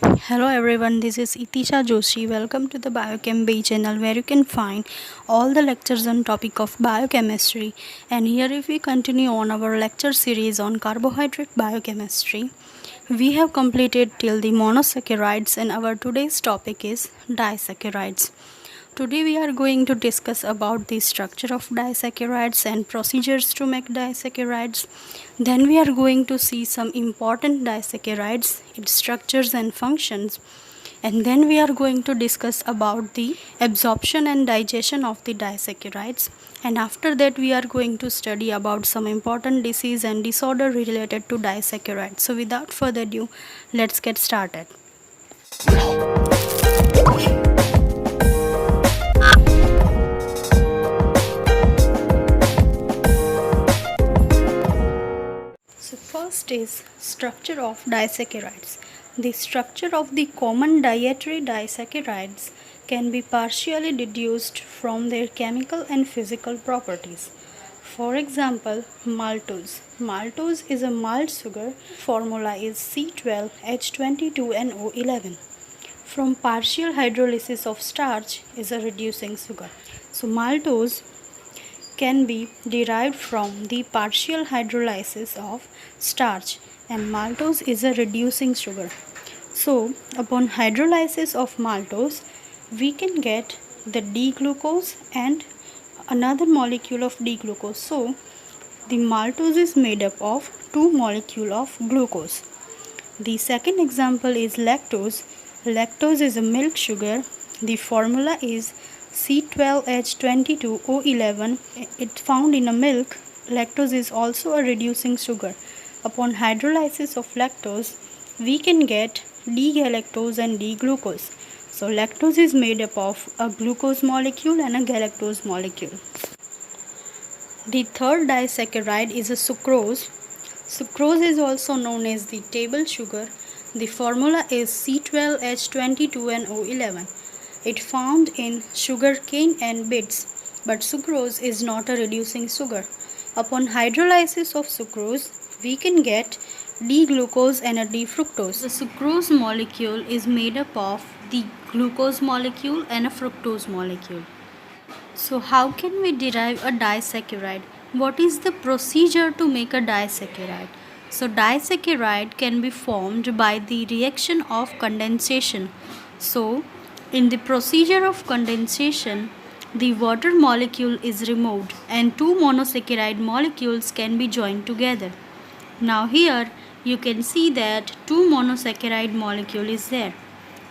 Hello everyone, this is Itisha Joshi. Welcome to the Biochem Bay channel where you can find all the lectures on topic of biochemistry. And here if we continue on our lecture series on carbohydrate biochemistry, we have completed till the monosaccharides and our today's topic is disaccharides. Today we are going to discuss about the structure of disaccharides and procedures to make disaccharides. Then we are going to see some important disaccharides, its structures and functions. And then we are going to discuss about the absorption and digestion of the disaccharides. And after that we are going to study about some important disease and disorder related to disaccharides. So without further ado, let's get started. So first is structure of disaccharides. The structure of the common dietary disaccharides can be partially deduced from their chemical and physical properties. For example, maltose. Maltose is a malt sugar. Formula is C12H22NO11. From partial hydrolysis of starch is a reducing sugar. So maltose can be derived from the partial hydrolysis of starch and maltose is a reducing sugar. So upon hydrolysis of maltose we can get the D-glucose and another molecule of D-glucose. So the maltose is made up of two molecules of glucose. The second example is lactose. Lactose is a milk sugar. The formula is C12H22O11. It found in a milk. Lactose is also a reducing sugar. Upon hydrolysis of lactose, we can get D-galactose and D-glucose. So lactose is made up of a glucose molecule and a galactose molecule. The third disaccharide is a sucrose. Sucrose is also known as the table sugar. The formula is C12H22NO11. It found in sugar cane and beets, but sucrose is not a reducing sugar. Upon hydrolysis of sucrose, we can get D-glucose and a D-fructose. The sucrose molecule is made up of the glucose molecule and a fructose molecule. So how can we derive a disaccharide? What is the procedure to make a disaccharide? So disaccharide can be formed by the reaction of condensation. So in the procedure of condensation, the water molecule is removed and two monosaccharide molecules can be joined together. Now here you can see that two monosaccharide molecule is there.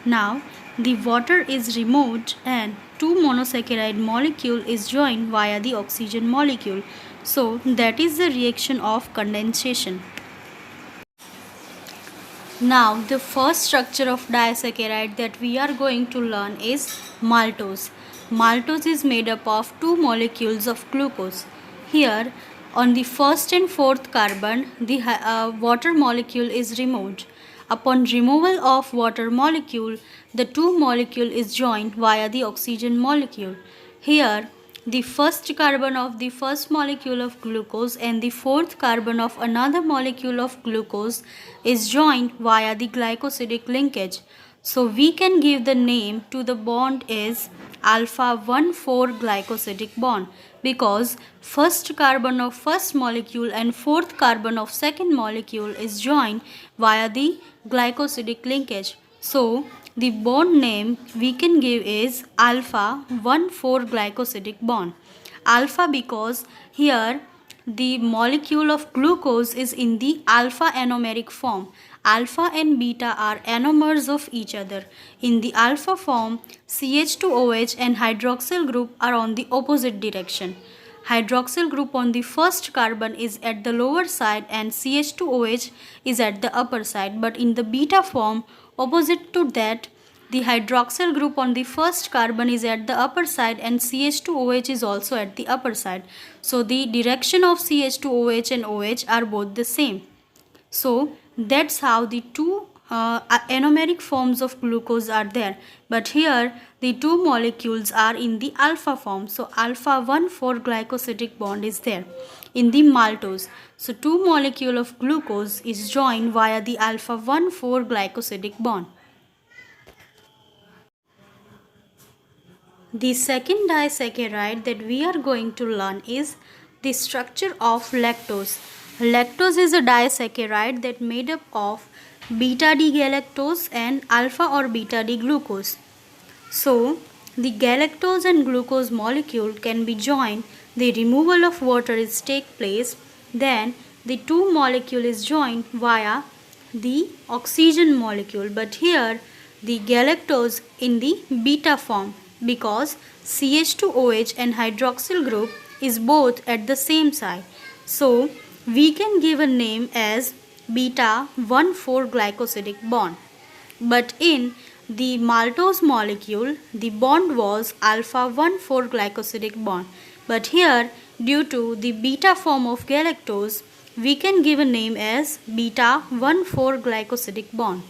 Now the water is removed and two monosaccharide molecule is joined via the oxygen molecule. So that is the reaction of condensation. Now the first structure of disaccharide that we are going to learn is maltose. Maltose is made up of two molecules of glucose. Here on the first and fourth carbon the water molecule is removed. Upon removal of water molecule, the two molecule is joined via the oxygen molecule. Here the first carbon of the first molecule of glucose and the fourth carbon of another molecule of glucose is joined via the glycosidic linkage. So we can give the name to the bond is alpha 1,4 glycosidic bond because first carbon of first molecule and fourth carbon of second molecule is joined via the glycosidic linkage. So the bond name we can give is alpha 1,4 glycosidic bond. Alpha because here the molecule of glucose is in the alpha anomeric form. Alpha and beta are anomers of each other. In the alpha form, CH2OH and hydroxyl group are on the opposite direction. Hydroxyl group on the first carbon is at the lower side and CH2OH is at the upper side, but in the beta form, opposite to that, the hydroxyl group on the first carbon is at the upper side and CH2OH is also at the upper side. So the direction of CH2OH and OH are both the same. So that's how the two anomeric forms of glucose are there. But here the two molecules are in the alpha form. So alpha 1,4 glycosidic bond is there in the maltose. So two molecule of glucose is joined via the alpha 1,4 glycosidic bond. The second disaccharide that we are going to learn is the structure of lactose. Lactose is a disaccharide that made up of beta D-galactose and alpha or beta D-glucose. So, the galactose and glucose molecule can be joined, the removal of water is take place, then the two molecule is joined via the oxygen molecule. But here the galactose in the beta form because CH2OH and hydroxyl group is both at the same side. So, we can give a name as beta 1,4-glycosidic bond. But in the maltose molecule, the bond was alpha 1,4-glycosidic bond. But here, due to the beta form of galactose, we can give a name as beta 1,4-glycosidic bond.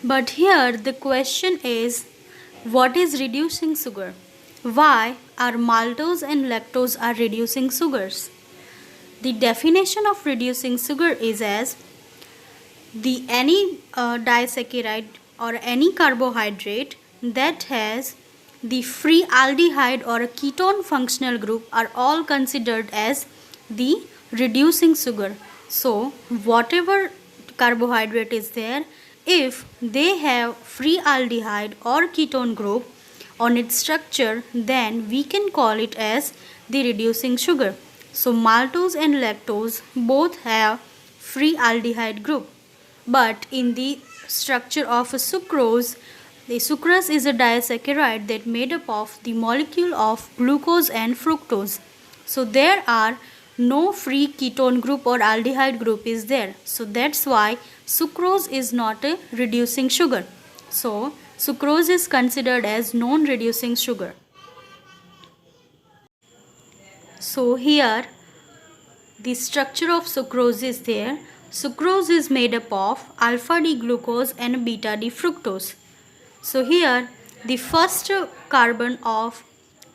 But here the question is, what is reducing sugar? Why are maltose and lactose are reducing sugars? The definition of reducing sugar is as any disaccharide or any carbohydrate that has the free aldehyde or a ketone functional group are all considered as the reducing sugar. So whatever carbohydrate is there, if they have free aldehyde or ketone group on its structure, then we can call it as the reducing sugar. So maltose and lactose both have free aldehyde group. But in the structure of a sucrose, the sucrose is a disaccharide that made up of the molecule of glucose and fructose. So there are no free ketone group or aldehyde group is there. So that's why sucrose is not a reducing sugar. So sucrose is considered as non-reducing sugar. So here the structure of sucrose is there. Sucrose is made up of alpha D glucose and beta D fructose. So here the first carbon of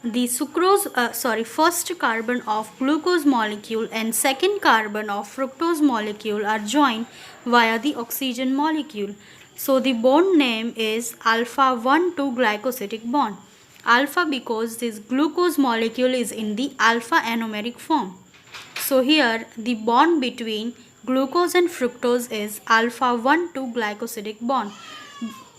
the first carbon of glucose molecule and second carbon of fructose molecule are joined via the oxygen molecule. So the bond name is alpha 1,2-glycosidic bond. Alpha because this glucose molecule is in the alpha anomeric form. So here the bond between glucose and fructose is alpha 1,2-glycosidic bond,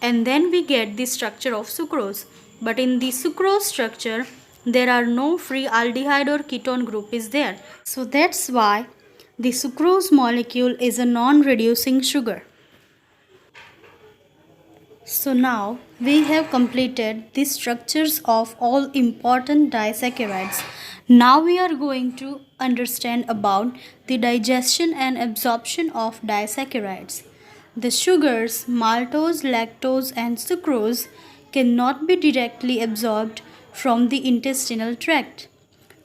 and then we get the structure of sucrose. But in the sucrose structure there are no free aldehyde or ketone group is there. So that's why the sucrose molecule is a non-reducing sugar. So now we have completed the structures of all important disaccharides. Now we are going to understand about the digestion and absorption of disaccharides. The sugars maltose, lactose and sucrose cannot be directly absorbed from the intestinal tract.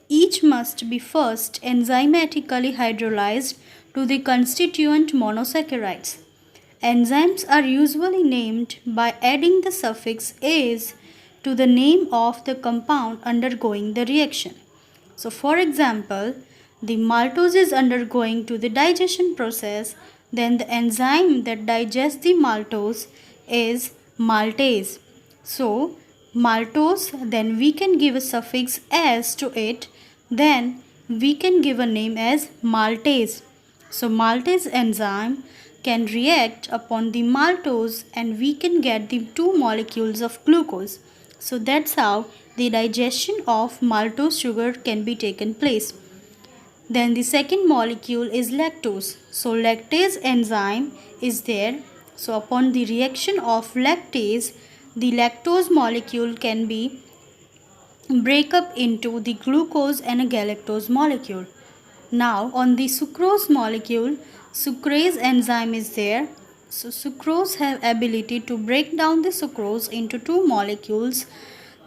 Each must be first enzymatically hydrolyzed to the constituent monosaccharides. Enzymes are usually named by adding the suffix "ase" to the name of the compound undergoing the reaction. So for example, the maltose is undergoing to the digestion process, then the enzyme that digests the maltose is maltase. So maltose, then we can give a suffix "ase" to it, then we can give a name as maltase. So maltase enzyme can react upon the maltose and we can get the two molecules of glucose. So that's how the digestion of maltose sugar can be taken place. Then the second molecule is lactose. So lactase enzyme is there. So upon the reaction of lactase, the lactose molecule can be break up into the glucose and a galactose molecule. Now on the sucrose molecule, sucrase enzyme is there. So sucrose have ability to break down the sucrose into two molecules,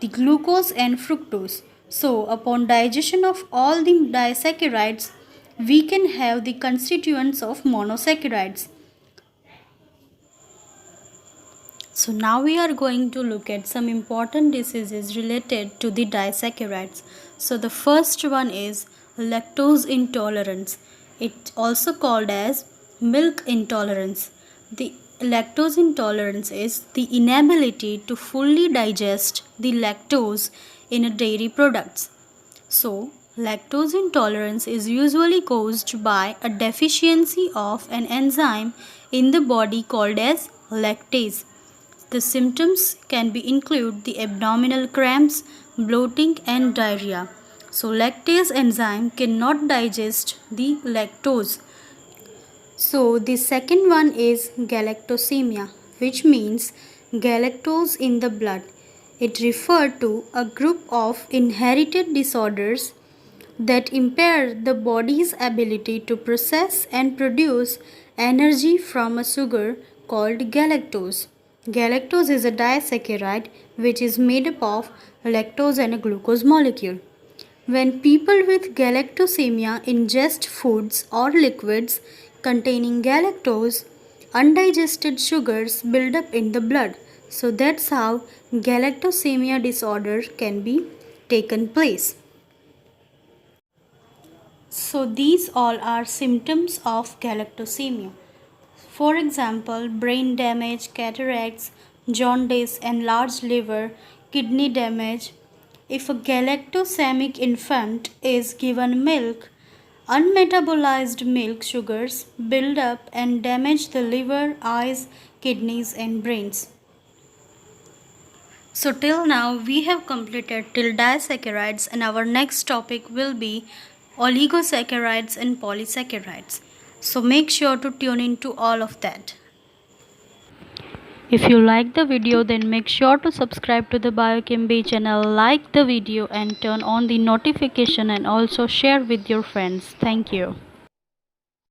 the glucose and fructose. So upon digestion of all the disaccharides, we can have the constituents of monosaccharides. So now we are going to look at some important diseases related to the disaccharides. So the first one is lactose intolerance. It also called as milk intolerance. The Lactose intolerance is the inability to fully digest the lactose in a dairy products. So, lactose intolerance is usually caused by a deficiency of an enzyme in the body called as lactase. The symptoms can be include the abdominal cramps, bloating and diarrhea. So lactase enzyme cannot digest the lactose. So the second one is galactosemia, which means galactose in the blood. It refers to a group of inherited disorders that impair the body's ability to process and produce energy from a sugar called galactose. Galactose is a disaccharide which is made up of lactose and a glucose molecule. When people with galactosemia ingest foods or liquids containing galactose, undigested sugars build up in the blood. So that's how galactosemia disorder can be taken place. So these all are symptoms of galactosemia. For example, brain damage, cataracts, jaundice, enlarged liver, kidney damage. If a galactosemic infant is given milk, unmetabolized milk sugars build up and damage the liver, eyes, kidneys, and brains. So till now we have completed till disaccharides, and our next topic will be oligosaccharides and polysaccharides. So make sure to tune in to all of that. If you like the video, then make sure to subscribe to the Biochem B channel, like the video and turn on the notification, and also share with your friends. Thank you.